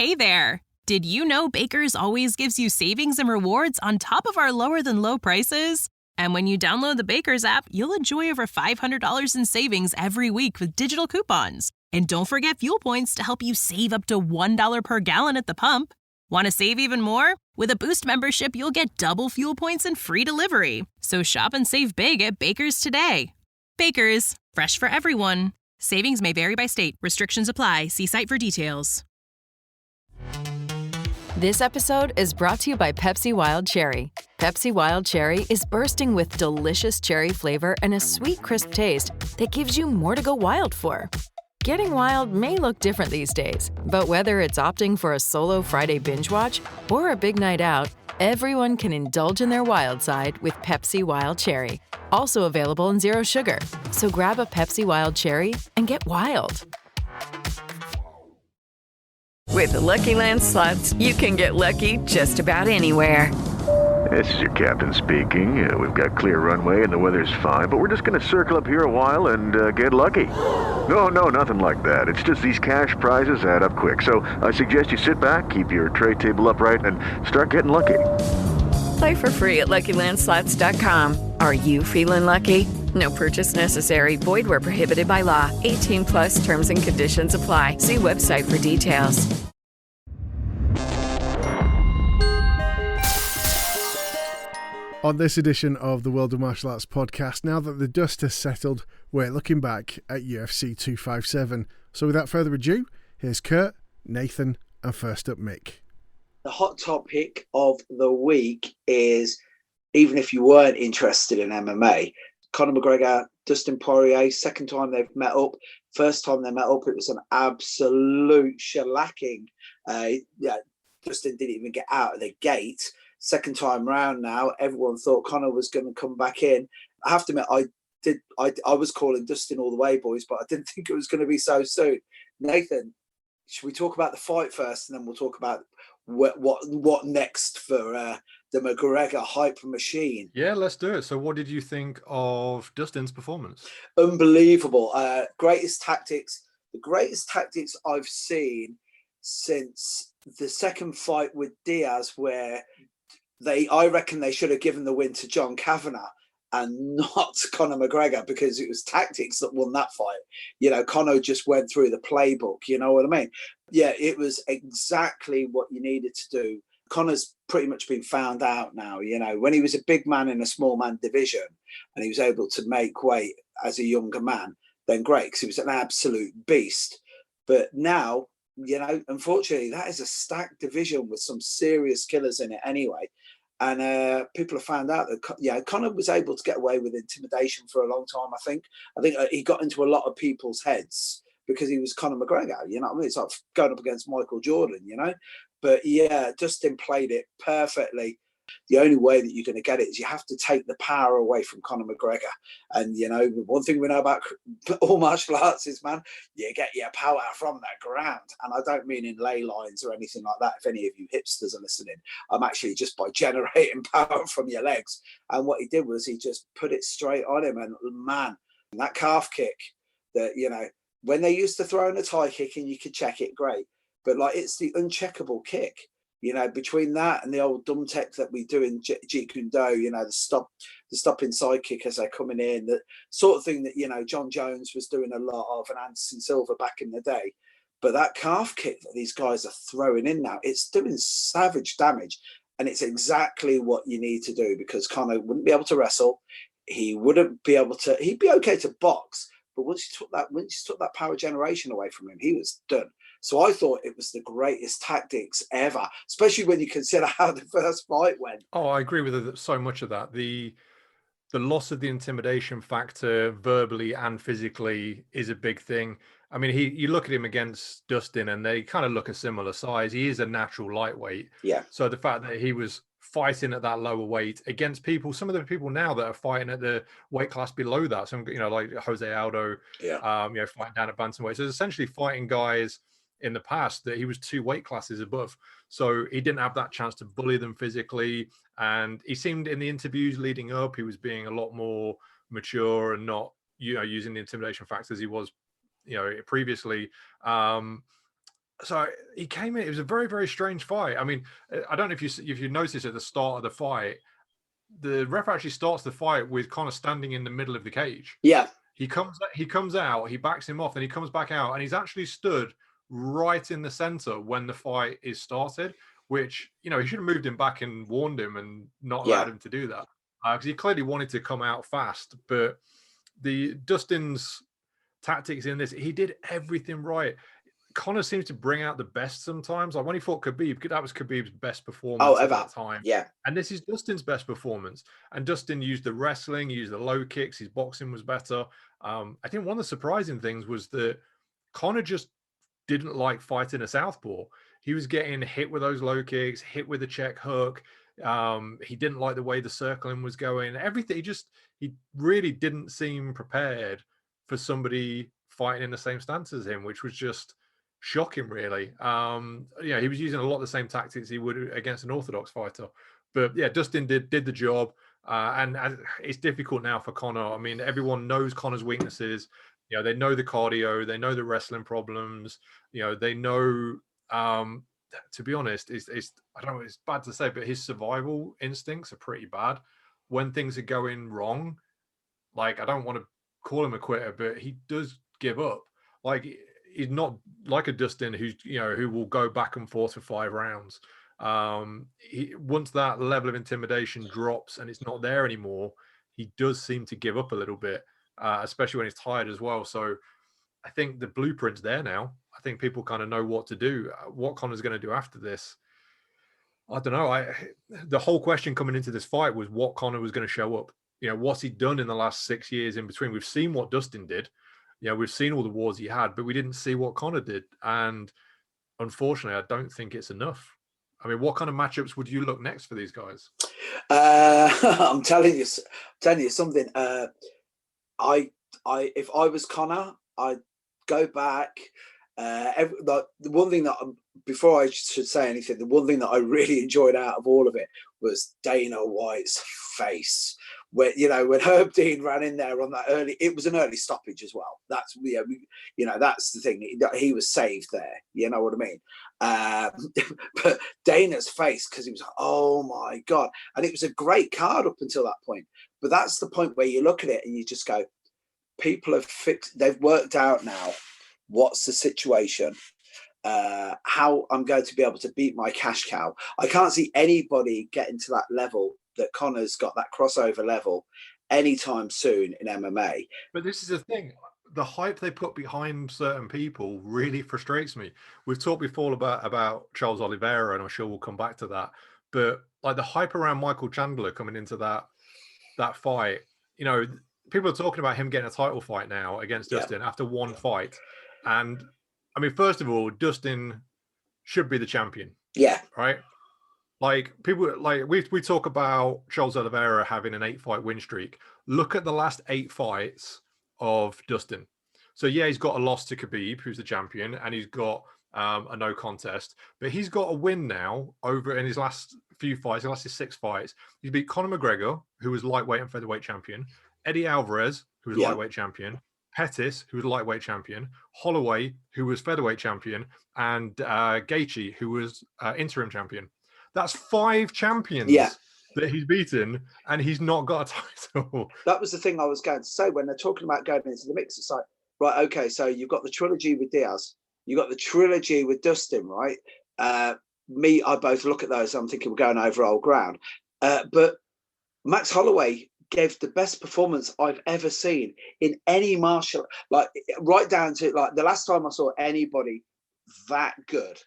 Hey there! Did you know Baker's always gives you savings and rewards on top of our lower than low prices? And when you download the Baker's app, you'll enjoy over $500 in savings every week with digital coupons. And don't forget fuel points to help you save up to $1 per gallon at the pump. Want to save even more? With a Boost membership, you'll get double fuel points and free delivery. So shop and save big at Baker's today. Baker's, fresh for everyone. Savings may vary by state. Restrictions apply. See site for details. This episode is brought to you by Pepsi Wild Cherry. Pepsi Wild Cherry is bursting with delicious cherry flavor and a sweet, crisp taste that gives you more to go wild for. Getting wild may look different these days, but whether it's opting for a solo Friday binge watch or a big night out, everyone can indulge in their wild side with Pepsi Wild Cherry. Also available in zero sugar. So grab a Pepsi Wild Cherry and get wild. With the Lucky Land Slots, you can get lucky just about anywhere. This is your captain speaking. We've got clear runway and the weather's fine, but we're just going to circle up here a while and get lucky. No, nothing like that. It's just these cash prizes add up quick. So I suggest you sit back, keep your tray table upright, and start getting lucky. Play for free at LuckyLandSlots.com. Are you feeling lucky? No purchase necessary. Void where prohibited by law. 18 plus terms and conditions apply. See website for details. On this edition of the World of Martial Arts podcast, now that the dust has settled, we're looking back at UFC 257. So without further ado, here's Kurt, Nathan, and first up Mick. The hot topic of the week is, even if you weren't interested in MMA, Conor McGregor, Dustin Poirier, second time they've met up. First time they met up, it was an absolute shellacking. Dustin didn't even get out of the gate. Second time round now, everyone thought Conor was going to come back in. I have to admit, I was calling Dustin all the way, boys, but I didn't think it was going to be so soon. Nathan, should we talk about the fight first, and then we'll talk about what next for the McGregor hype machine? Yeah, let's do it. So what did you think of Dustin's performance? Unbelievable. The greatest tactics I've seen since the second fight with Diaz, where I reckon they should have given the win to John Kavanagh and not Conor McGregor, because it was tactics that won that fight. You know, Conor just went through the playbook, you know what I mean? Yeah, it was exactly what you needed to do. Conor's pretty much been found out now, you know, when he was a big man in a small man division and he was able to make weight as a younger man, then great, because he was an absolute beast. But now, you know, unfortunately, that is a stacked division with some serious killers in it anyway. And people have found out that, Conor was able to get away with intimidation for a long time, I think. He got into a lot of people's heads because he was Conor McGregor, you know what I mean? It's like going up against Michael Jordan, you know? But yeah, Dustin played it perfectly. The only way that you're going to get it is you have to take the power away from Conor McGregor. And, you know, one thing we know about all martial arts is, man, you get your power from that ground. And I don't mean in ley lines or anything like that. If any of you hipsters are listening, I'm actually just by generating power from your legs. And what he did was he just put it straight on him. And, man, that calf kick that, you know, when they used to throw in a tie kick and you could check it, great. But, like, it's the uncheckable kick. You know, between that and the old dumb tech that we do in Jeet Kune Do, you know, the stopping side kick as they're coming in, the sort of thing that, you know, John Jones was doing a lot of and Anderson Silva back in the day. But that calf kick that these guys are throwing in now, it's doing savage damage. And it's exactly what you need to do, because Conor wouldn't be able to wrestle. He wouldn't be able to, he'd be okay to box. But once you took that power generation away from him, he was done. So I thought it was the greatest tactics ever, especially when you consider how the first fight went. Oh, I agree with so much of that. The loss of the intimidation factor verbally and physically is a big thing. I mean, you look at him against Dustin and they kind of look a similar size. He is a natural lightweight. Yeah. So the fact that he was fighting at that lower weight against some of the people now that are fighting at the weight class below that. Some, you know, like Jose Aldo, fighting down at bantamweight. So it's essentially fighting guys in the past that he was 2 weight classes above. So he didn't have that chance to bully them physically. And he seemed in the interviews leading up, he was being a lot more mature and not, you know, using the intimidation factors he was, you know, previously. So he came in. It was a very, very strange fight. I mean, I don't know if you noticed at the start of the fight, the ref actually starts the fight with Conor standing in the middle of the cage. Yeah. He comes out, he backs him off, then he comes back out, and he's actually stood right in the center when the fight is started, which, you know, he should have moved him back and warned him and not allowed him to do that, because he clearly wanted to come out fast. But the Dustin's tactics in this, he did everything right. Conor seems to bring out the best sometimes. Like when he fought Khabib, that was Khabib's best performance at that time. Yeah. And this is Dustin's best performance. And Dustin used the wrestling, used the low kicks, his boxing was better. I think one of the surprising things was that Conor just didn't like fighting a southpaw. He was getting hit with those low kicks, hit with a check hook. He didn't like the way the circling was going. Everything, he really didn't seem prepared for somebody fighting in the same stance as him, which was just shocking, really. He was using a lot of the same tactics he would against an orthodox fighter. But yeah, Dustin did the job, and it's difficult now for Conor. I mean, everyone knows Conor's weaknesses. You know, they know the cardio, they know the wrestling problems. You know, they know. To be honest, I don't know. It's bad to say, but his survival instincts are pretty bad. When things are going wrong, like, I don't want to call him a quitter, but he does give up. Like, he's not like a Dustin who will go back and forth for 5 rounds. Once that level of intimidation drops and it's not there anymore, he does seem to give up a little bit, especially when he's tired as well. So I think the blueprint's there now. I think people kind of know what to do. What Conor's going to do after this, I don't know. The whole question coming into this fight was what Conor was going to show up. You know, what's he done in the last 6 years in between? We've seen what Dustin did. Yeah, we've seen all the wars he had, but we didn't see what Conor did. And unfortunately, I don't think it's enough. I mean, what kind of matchups would you look next for these guys? I'm telling you something. If I was Conor, I'd go back. The one thing that, before I should say anything, the one thing that I really enjoyed out of all of it was Dana White's face. When Herb Dean ran in there on that early, it was an early stoppage as well. That's that's the thing. He was saved there. You know what I mean? But Dana's face, because he was like, oh my God. And it was a great card up until that point. But that's the point where you look at it and you just go, people have fixed, they've worked out now what's the situation, how I'm going to be able to beat my cash cow. I can't see anybody getting to that level that Conor's got, that crossover level, anytime soon in MMA. But this is the thing. The hype they put behind certain people really frustrates me. We've talked before about Charles Oliveira, and I'm sure we'll come back to that. But like the hype around Michael Chandler coming into that fight, you know, people are talking about him getting a title fight now against Dustin after one fight. And I mean, first of all, Dustin should be the champion. Yeah. Right? Like, people, like, we talk about Charles Oliveira having an 8-fight win streak. Look at the last 8 fights of Dustin. So yeah, he's got a loss to Khabib, who's the champion, and he's got a no contest, but he's got a win now over in his last few fights. His last 6 fights, he beat Conor McGregor, who was lightweight and featherweight champion, Eddie Alvarez, who was lightweight champion, Pettis, who was lightweight champion, Holloway, who was featherweight champion, and Gaethje, who was interim champion. That's 5 champions that he's beaten, and he's not got a title. That was the thing I was going to say when they're talking about going into the mix. It's like, right, okay, so you've got the trilogy with Diaz, you got the trilogy with Dustin, right? I both look at those, I'm thinking we're going over old ground. But Max Holloway gave the best performance I've ever seen in any martial, like right down to like the last time I saw anybody that good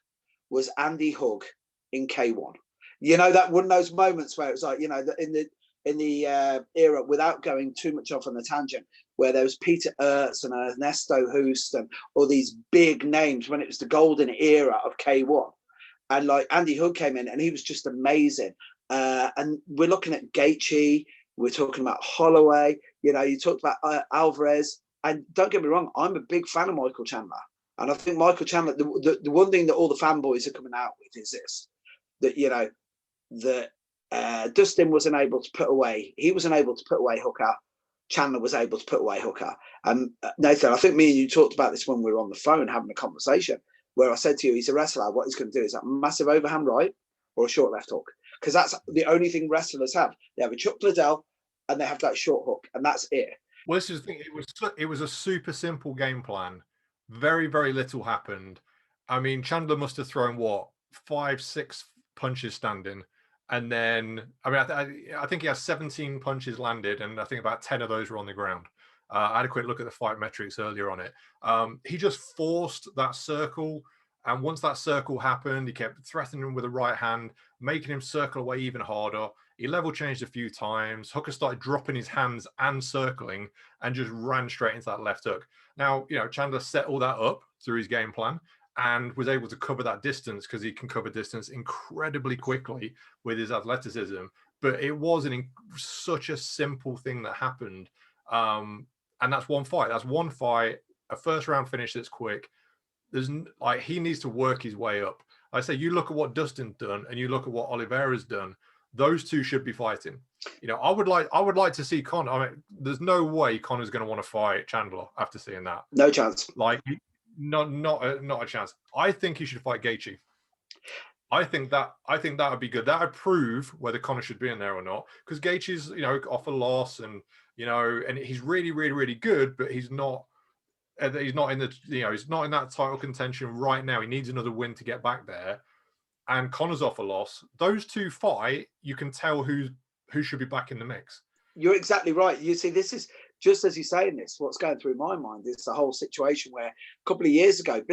was Andy Hug in K1. You know, that one of those moments where it was like, you know, in the era, without going too much off on the tangent, where there was Peter Ertz and Ernesto Hoost and all these big names when it was the golden era of K1. And like Andy Hug came in and he was just amazing. And we're looking at Gaethje, we're talking about Holloway, you know, you talked about Alvarez. And don't get me wrong, I'm a big fan of Michael Chandler. And I think Michael Chandler, the one thing that all the fanboys are coming out with is this, that, you know, that Dustin wasn't able to put away. He wasn't able to put away Hooker. Chandler was able to put away Hooker. And Nathan, I think me and you talked about this when we were on the phone having a conversation. where I said to you, he's a wrestler. What he's going to do is that massive overhand right or a short left hook, because that's the only thing wrestlers have. They have a Chuck Liddell and they have that short hook, and that's it. Well, this is the thing. It was a super simple game plan. Very, very little happened. I mean, Chandler must have thrown what, 5-6 punches standing, and then I think he has 17 punches landed, and I think about 10 of those were on the ground. I had a quick look at the fight metrics earlier on it. He just forced that circle, and once that circle happened, he kept threatening him with a right hand, making him circle away even harder. He level changed a few times. Hooker started dropping his hands and circling, and just ran straight into that left hook. Now, you know, Chandler set all that up through his game plan and was able to cover that distance, because he can cover distance incredibly quickly with his athleticism. But it was such a simple thing that happened. And that's one fight. That's one fight, a first round finish that's quick. There's like, he needs to work his way up. I say, you look at what Dustin's done and you look at what Oliveira's done. Those two should be fighting. You know, I would like to see Conor. I mean, there's no way Conor's going to want to fight Chandler after seeing that. No chance. Like, not a chance. I think he should fight Gaethje. I think that would be good. That would prove whether Conor should be in there or not. Because Gaethje's, you know, off a loss, and you know, and he's really, really, really good, but he's not in the, you know, he's not in that title contention right now. He needs another win to get back there. And Conor's off a loss. Those two fight, you can tell who should be back in the mix. You're exactly right. You see, this is just as you're saying this, what's going through my mind is the whole situation where a couple of years ago,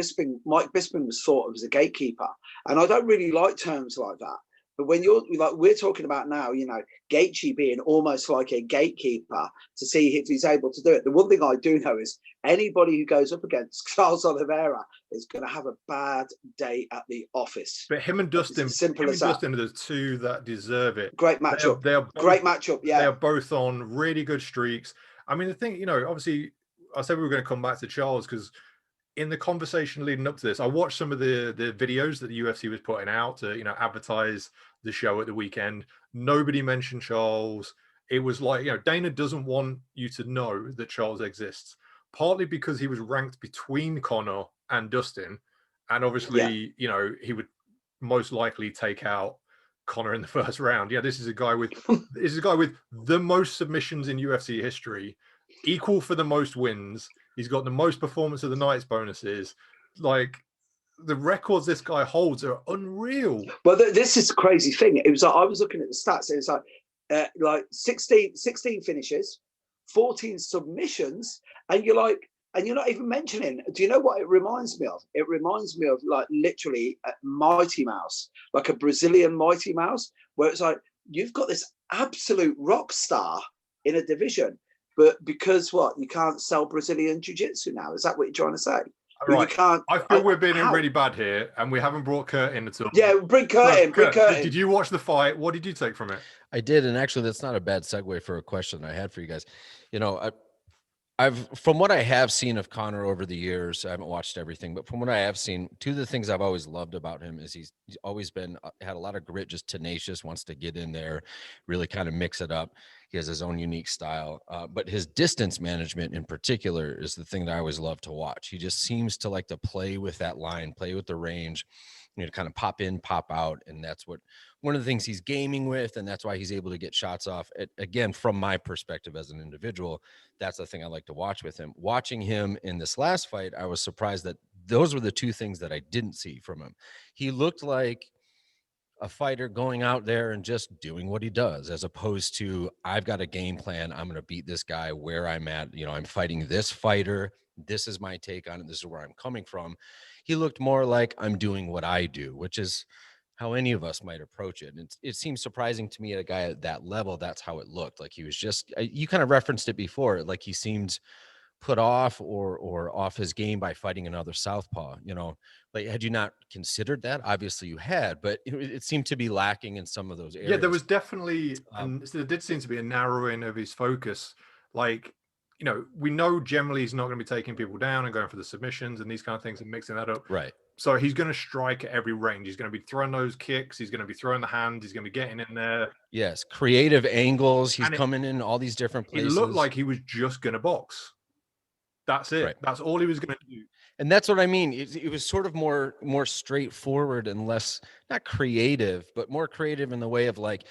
Mike Bisping was thought of as a gatekeeper. And I don't really like terms like that. But when you're like, we're talking about now, you know, Gaethje being almost like a gatekeeper to see if he's able to do it. The one thing I do know is anybody who goes up against Charles Oliveira is going to have a bad day at the office. But him and Dustin, Dustin are the two that deserve it. Great matchup. They are both, great matchup. Yeah, they are both on really good streaks. I mean, the thing, you know, obviously, I said we were going to come back to Charles because in the conversation leading up to this, I watched some of the videos that the UFC was putting out to, you know, advertise the show at the weekend. Nobody mentioned Charles. It was like, you know, Dana doesn't want you to know that Charles exists, partly because he was ranked between Conor and Dustin. And obviously, you know, he would most likely take out Conor in the first round. Yeah, this is a guy with the most submissions in UFC history, equal for the most wins. He's got the most performance of the night's bonuses. Like, the records this guy holds are unreal. Well, this is the crazy thing. It was like, I was looking at the stats, and it's like 16 finishes, 14 submissions, and you're like, and you're not even mentioning. Do you know what it reminds me of? It reminds me of like literally a Mighty Mouse, like a Brazilian Mighty Mouse, where it's like you've got this absolute rock star in a division, but because what, you can't sell Brazilian jiu-jitsu now? Is that what you're trying to say? Right. You can't, I feel we're being really bad here, and we haven't brought Kurt in at all. Yeah, bring Kurt in. Bring Kurt in. Did you watch the fight? What did you take from it? I did, and actually, that's not a bad segue for a question I had for you guys. You know, I've from what I have seen of Conor over the years, I haven't watched everything, but from what I have seen, two of the things I've always loved about him is he's always been had a lot of grit, just tenacious, wants to get in there, really kind of mix it up. He has his own unique style, but his distance management in particular is the thing that I always love to watch. He just seems to like to play with that line, play with the range, you know, to kind of pop in, pop out. And that's what one of the things he's gaming with. And that's why he's able to get shots off. Again, from my perspective as an individual, that's the thing I like to watch with him. Watching him in this last fight, I was surprised that those were the two things that I didn't see from him. He looked like a fighter going out there and just doing what he does, as opposed to, I've got a game plan. I'm going to beat this guy where I'm at. You know, I'm fighting this fighter. This is my take on it. This is where I'm coming from. He looked more like I'm doing what I do, which is how any of us might approach it. And it seems surprising to me at a guy at that level. That's how it looked. Like he was just, you kind of referenced it before, like he seemed put off or off his game by fighting another southpaw. You know, like, had you not considered that? Obviously you had, but it seemed to be lacking in some of those areas. Yeah, there was definitely, there did seem to be a narrowing of his focus. Like, you know, we know generally he's not going to be taking people down and going for the submissions and these kind of things and mixing that up. Right. So he's going to strike at every range. He's going to be throwing those kicks. He's going to be throwing the hand. He's going to be getting in there. Yes. Creative angles. He's coming in all these different places. It looked like he was just going to box. That's it. Right. That's all he was going to do. And that's what I mean. It was sort of more straightforward and less, not creative, but more creative in the way of like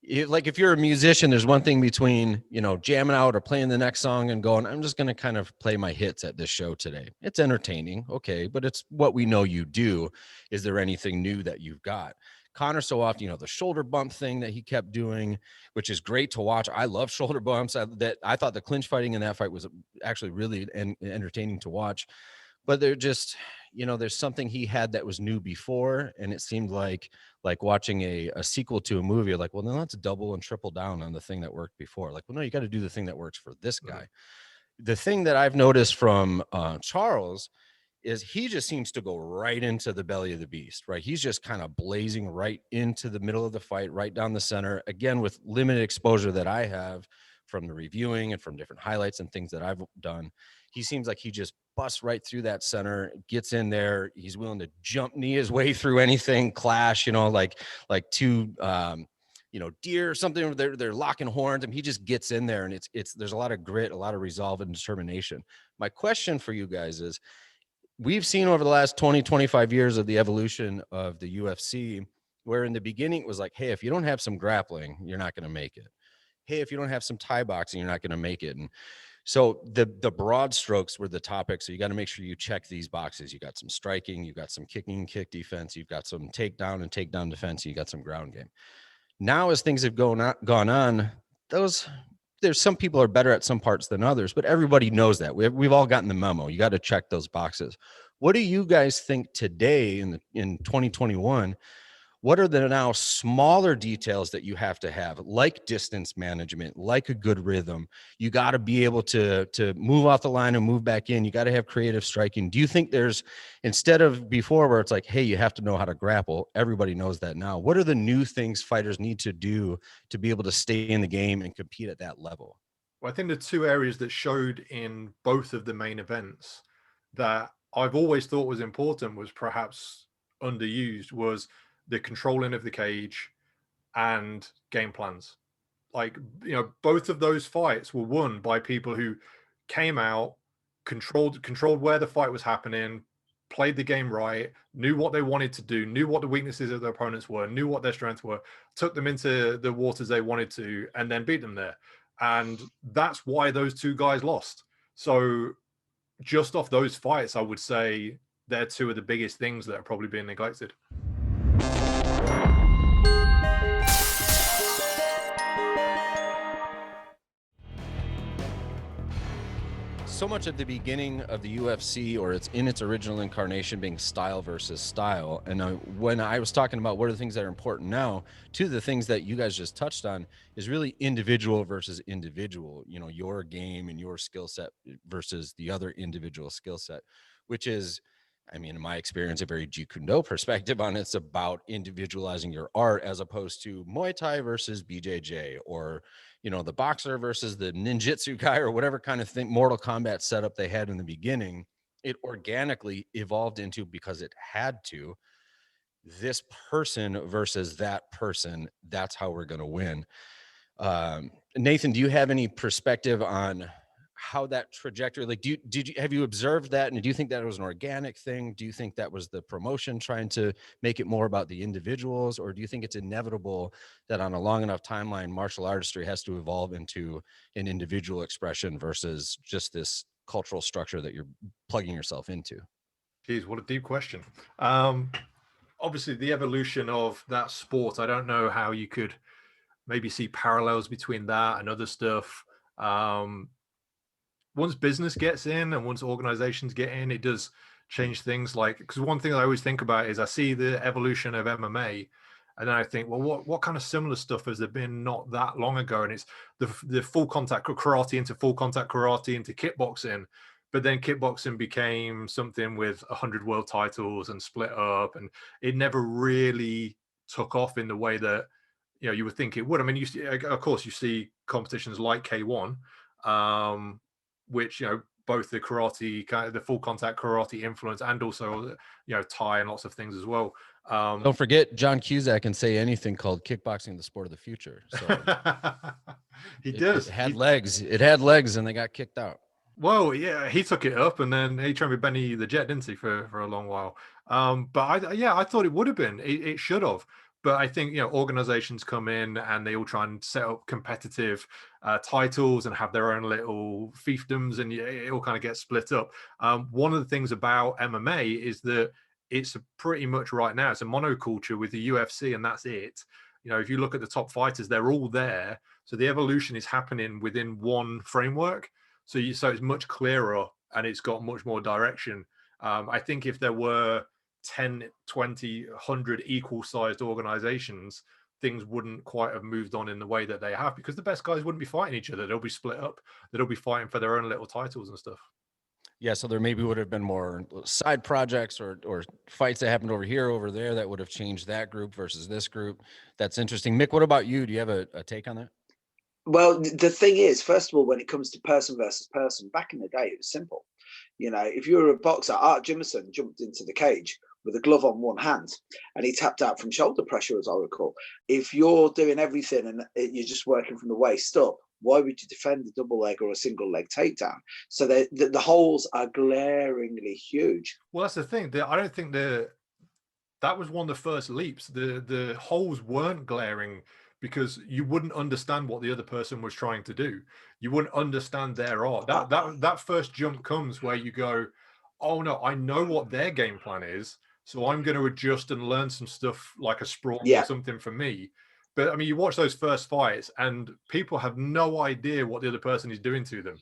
if you're a musician, there's one thing between, you know, jamming out or playing the next song and going, I'm just going to kind of play my hits at this show today. It's entertaining. Okay. But it's what we know you do. Is there anything new that you've got? Conor so often, you know, the shoulder bump thing that he kept doing, which is great to watch. I love shoulder bumps. I thought the clinch fighting in that fight was actually really entertaining to watch. But they're just, you know, there's something he had that was new before, and it seemed like watching a sequel to a movie. Like, well, then let's double and triple down on the thing that worked before. Like, well, no, you got to do the thing that works for this guy. The thing that I've noticed from Charles is he just seems to go right into the belly of the beast, right? He's just kind of blazing right into the middle of the fight, right down the center. Again, with limited exposure that I have from the reviewing and from different highlights and things that I've done, he seems like he just busts right through that center, gets in there. He's willing to jump knee his way through anything, clash, you know, like two, you know, deer or something. They're locking horns, and he just gets in there, and it's there's a lot of grit, a lot of resolve and determination. My question for you guys is, we've seen over the last 20, 25 years of the evolution of the UFC, where in the beginning it was like, hey, if you don't have some grappling, you're not going to make it. Hey, if you don't have some Thai boxing, you're not going to make it. And so the broad strokes were the topic. So you got to make sure you check these boxes. You got some striking, you got some kicking, kick defense, you've got some takedown and takedown defense, you got some ground game. Now, as things have gone on, there's some people are better at some parts than others, but everybody knows that. We've all gotten the memo. You got to check those boxes. What do you guys think today in 2021? What are the now smaller details that you have to have, like distance management, like a good rhythm? You got to be able to move off the line and move back in. You got to have creative striking. Do you think there's, instead of before where it's like, hey, you have to know how to grapple, everybody knows that now. What are the new things fighters need to do to be able to stay in the game and compete at that level? Well, I think the two areas that showed in both of the main events that I've always thought was important, was perhaps underused, was the controlling of the cage and game plans. Like, you know, both of those fights were won by people who came out, controlled where the fight was happening, played the game right, knew what they wanted to do, knew what the weaknesses of their opponents were, knew what their strengths were, took them into the waters they wanted to, and then beat them there. And that's why those two guys lost. So just off those fights, I would say they're two of the biggest things that are probably being neglected. So much at the beginning of the UFC, or it's in its original incarnation, being style versus style. And when I was talking about what are the things that are important now, two of the things that you guys just touched on is really individual versus individual, you know, your game and your skill set versus the other individual skill set, which is, I mean, in my experience, a very Jeet Kune Do perspective on it's about individualizing your art, as opposed to Muay Thai versus BJJ, or, you know, the boxer versus the ninjutsu guy, or whatever kind of thing, Mortal Kombat setup they had in the beginning. It organically evolved into, because it had to, this person versus that person. That's how we're going to win. Nathan, do you have any perspective on how that trajectory, like, have you observed that? And do you think that was an organic thing? Do you think that was the promotion trying to make it more about the individuals? Or do you think it's inevitable that on a long enough timeline, martial artistry has to evolve into an individual expression versus just this cultural structure that you're plugging yourself into? Geez, what a deep question. Obviously the evolution of that sport, I don't know how you could maybe see parallels between that and other stuff. Once business gets in and once organizations get in, it does change things. Like, because one thing I always think about is I see the evolution of MMA, and then I think, well, what kind of similar stuff has there been not that long ago? And it's the full contact karate into full contact karate into kickboxing. But then kickboxing became something with 100 world titles and split up, and it never really took off in the way that, you know, you would think it would. I mean, you see, of course, you see competitions like K1, which, you know, both the karate, kind of the full contact karate influence, and also, you know, Thai and lots of things as well. Don't forget, John Cusack can say anything called kickboxing the sport of the future. So he does. It had legs. It had legs, and they got kicked out. Well, yeah, he took it up, and then he trained with Benny the Jet, didn't he, for a long while? But I thought it would have been. It should have. But I think, organizations come in and they all try and set up competitive titles and have their own little fiefdoms, and it all kind of gets split up. One of the things about MMA is that it's pretty much right now, it's a monoculture with the UFC, and that's it. If you look at the top fighters, they're all there. So the evolution is happening within one framework. So it's much clearer and it's got much more direction. I think if there were 10, 20, 100 equal-sized organizations, things wouldn't quite have moved on in the way that they have, because the best guys wouldn't be fighting each other. They'll be split up. They'll be fighting for their own little titles and stuff. Yeah, so there maybe would have been more side projects or fights that happened over here, over there, that would have changed that group versus this group. That's interesting. Mick, what about you? Do you have a take on that? Well, the thing is, first of all, when it comes to person versus person, back in the day, it was simple. If you were a boxer, Art Jimmerson jumped into the cage with a glove on one hand and he tapped out from shoulder pressure, as I recall. If you're doing everything and you're just working from the waist up, why would you defend a double leg or a single leg takedown? So the holes are glaringly huge. Well, that's the thing. I don't think that was one of the first leaps. The holes weren't glaring because you wouldn't understand what the other person was trying to do. You wouldn't understand their art. That first jump comes where you go, oh no, I know what their game plan is, so I'm going to adjust and learn some stuff like a sprawl or something for me. But I mean, you watch those first fights and people have no idea what the other person is doing to them.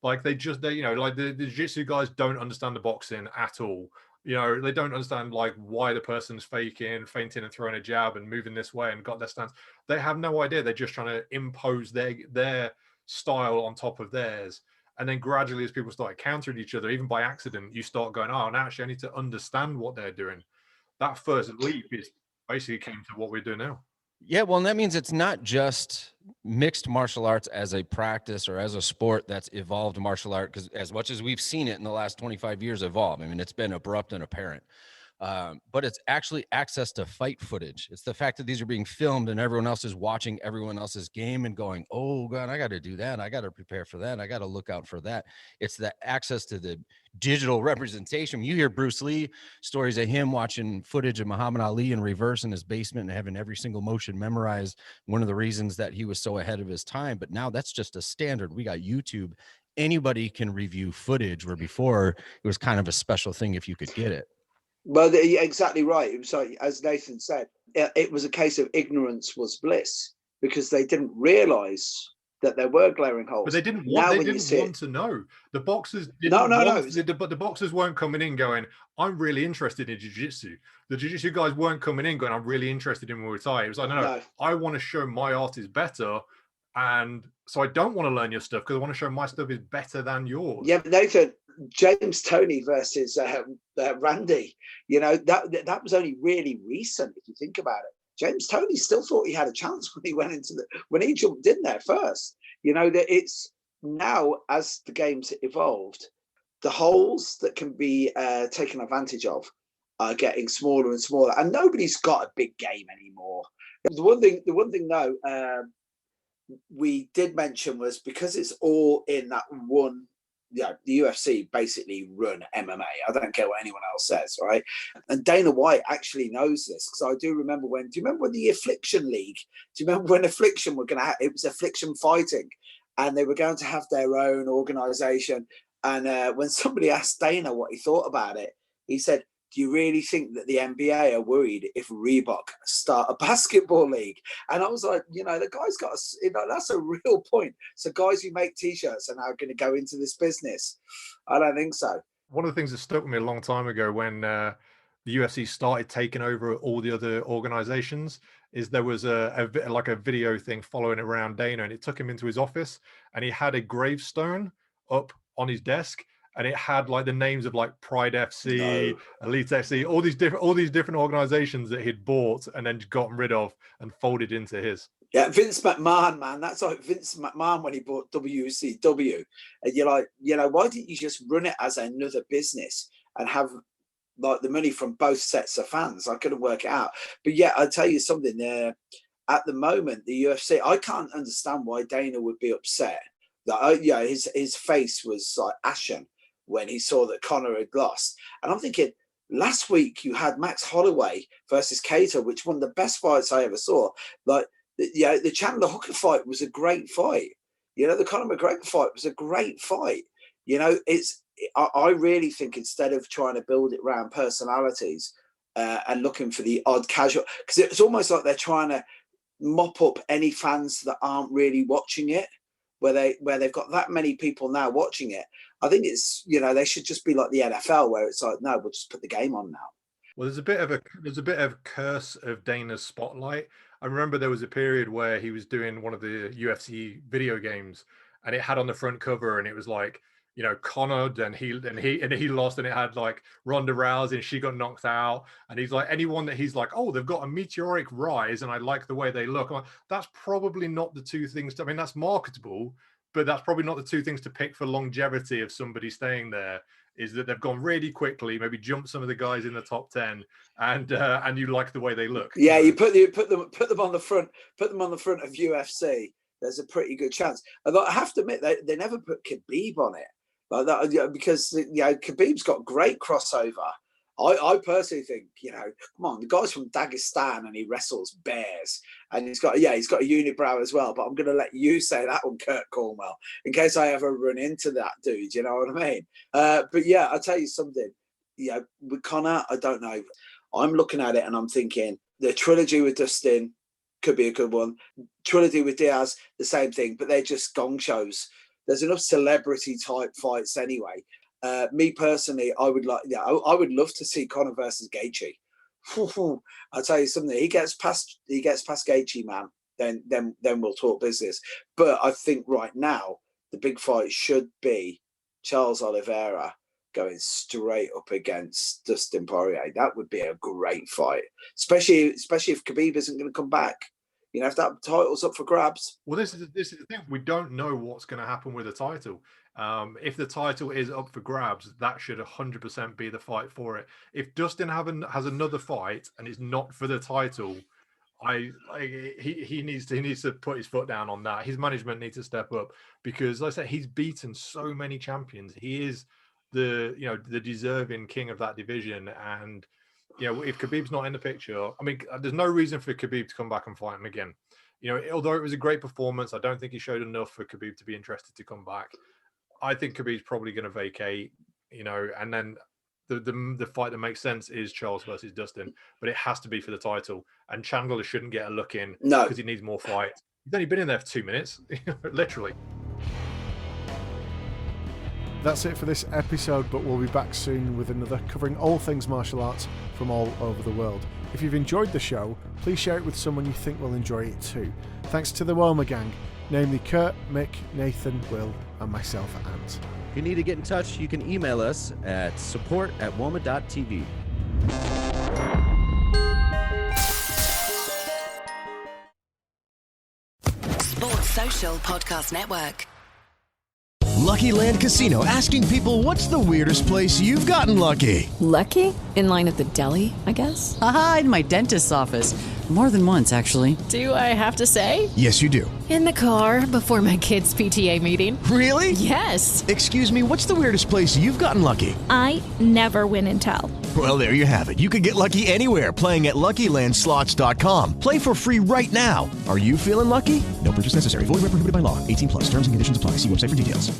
Like like the jiu-jitsu guys don't understand the boxing at all. They don't understand like why the person's feinting and throwing a jab and moving this way and got their stance. They have no idea. They're just trying to impose their style on top of theirs. And then gradually, as people start countering each other, even by accident, you start going, oh, now actually I need to understand what they're doing. That first leap is basically came to what we're doing now. Yeah, well, and that means it's not just mixed martial arts as a practice or as a sport that's evolved martial art, because as much as we've seen it in the last 25 years evolve, I mean, it's been abrupt and apparent. But it's actually access to fight footage. It's the fact that these are being filmed and everyone else is watching everyone else's game and going, oh God, I got to do that. I got to prepare for that. I got to look out for that. It's the access to the digital representation. You hear Bruce Lee stories of him watching footage of Muhammad Ali in reverse in his basement and having every single motion memorized. One of the reasons that he was so ahead of his time. But now that's just a standard. We got YouTube. Anybody can review footage, where before it was kind of a special thing if you could get it. Well, you're exactly right. It was like, as Nathan said, it was a case of ignorance was bliss, because they didn't realize that there were glaring holes. But they didn't want to know. The boxers didn't but the boxers weren't coming in going, I'm really interested in jiu-jitsu. The jiu-jitsu guys weren't coming in going, I'm really interested in Muay Thai. It was like, no, I want to show my art is better. And so I don't want to learn your stuff because I want to show my stuff is better than yours. Yeah, but Nathan, James Toney versus Randy, that was only really recent if you think about it. James Toney still thought he had a chance when he jumped in there first. That it's now, as the game's evolved, the holes that can be taken advantage of are getting smaller and smaller, and nobody's got a big game anymore. The one thing though, we did mention was because it's all in that one. Yeah, the UFC basically run MMA. I don't care what anyone else says, right? And Dana White actually knows this, because I do you remember when the Affliction League? Do you remember when Affliction were going to it was Affliction Fighting, and they were going to have their own organization? And when somebody asked Dana what he thought about it, he said, do you really think that the NBA are worried if Reebok start a basketball league? And I was like, the guy's got that's a real point. So guys who make T-shirts are now going to go into this business. I don't think so. One of the things that stuck with me a long time ago when the UFC started taking over all the other organizations is there was a video thing following around Dana, and it took him into his office and he had a gravestone up on his desk. And it had like the names of like Pride FC, Elite FC, all these different organizations that he'd bought and then gotten rid of and folded into his. Yeah, Vince McMahon, man. That's like Vince McMahon when he bought WCW. And you're like, why didn't you just run it as another business and have like the money from both sets of fans? I couldn't work it out. But yeah, I'll tell you something there. At the moment, the UFC, I can't understand why Dana would be upset Yeah, his face was like ashen when he saw that Conor had lost. And I'm thinking, last week you had Max Holloway versus Cato, which one of the best fights I ever saw. Like, the Chandler Hooker fight was a great fight. You know, the Conor McGregor fight was a great fight. You know, I really think instead of trying to build it around personalities and looking for the odd casual, because it's almost like they're trying to mop up any fans that aren't really watching it, where they've got that many people now watching it. I think it's, you know, they should just be like the NFL, where it's like, no, we'll just put the game on now. Well, there's a bit of curse of Dana's spotlight. I remember there was a period where he was doing one of the UFC video games, and it had on the front cover, and it was like, you know, Conor, and he lost, and it had like Ronda Rousey, and she got knocked out, and he's like, anyone that he's like, oh, they've got a meteoric rise, and I like the way they look. I'm like, that's probably not the two things. I mean, that's marketable, but that's probably not the two things to pick for longevity of somebody staying there. Is that they've gone really quickly, maybe jumped some of the guys in the top 10, and you like the way they look. Yeah, you put them on the front of UFC. There's a pretty good chance. I have to admit, they never put Khabib on it like that, because, you know, Khabib's got great crossover. I personally think, you know, come on, the guy's from Dagestan and he wrestles bears, and he's got a unibrow as well. But I'm going to let you say that one, Kurt Cornwell, in case I ever run into that dude. You know what I mean? But yeah, I'll tell you something. Yeah, with Conor, I don't know. I'm looking at it and I'm thinking the trilogy with Dustin could be a good one. Trilogy with Diaz, the same thing, but they're just gong shows. There's enough celebrity type fights anyway. Me personally, I would love to see Conor versus Gaethje. I'll tell you something. He gets past Gaethje, man. Then we'll talk business. But I think right now the big fight should be Charles Oliveira going straight up against Dustin Poirier. That would be a great fight, especially if Khabib isn't going to come back. You know, if that title's up for grabs. Well, this is the thing. We don't know what's going to happen with the title. If the title is up for grabs, that should 100% be the fight for it. If Dustin has another fight and it's not for the title, he needs to put his foot down on that. His management needs to step up, because, like I said, he's beaten so many champions. He is the deserving king of that division. And you know, if Khabib's not in the picture, I mean, there's no reason for Khabib to come back and fight him again. You know, although it was a great performance, I don't think he showed enough for Khabib to be interested to come back. I think Khabib's probably going to vacate, you know, and then the fight that makes sense is Charles versus Dustin, but it has to be for the title. And Chandler shouldn't get a look in because he needs more fights. He's only been in there for 2 minutes, literally. That's it for this episode, but we'll be back soon with another covering all things martial arts from all over the world. If you've enjoyed the show, please share it with someone you think will enjoy it too. Thanks to the Woma gang, namely Kurt, Mick, Nathan, Will, and myself, Ant. If you need to get in touch, you can email us at support@woma.tv. Sports Social Podcast Network. Lucky Land Casino, asking people, what's the weirdest place you've gotten lucky? Lucky? In line at the deli, I guess? Aha, in my dentist's office. More than once, actually. Do I have to say? Yes, you do. In the car before my kids' PTA meeting. Really? Yes. Excuse me, what's the weirdest place you've gotten lucky? I never win and tell. Well, there you have it. You can get lucky anywhere, playing at LuckyLandSlots.com. Play for free right now. Are you feeling lucky? No purchase necessary. Void where prohibited by law. 18+. Terms and conditions apply. See website for details.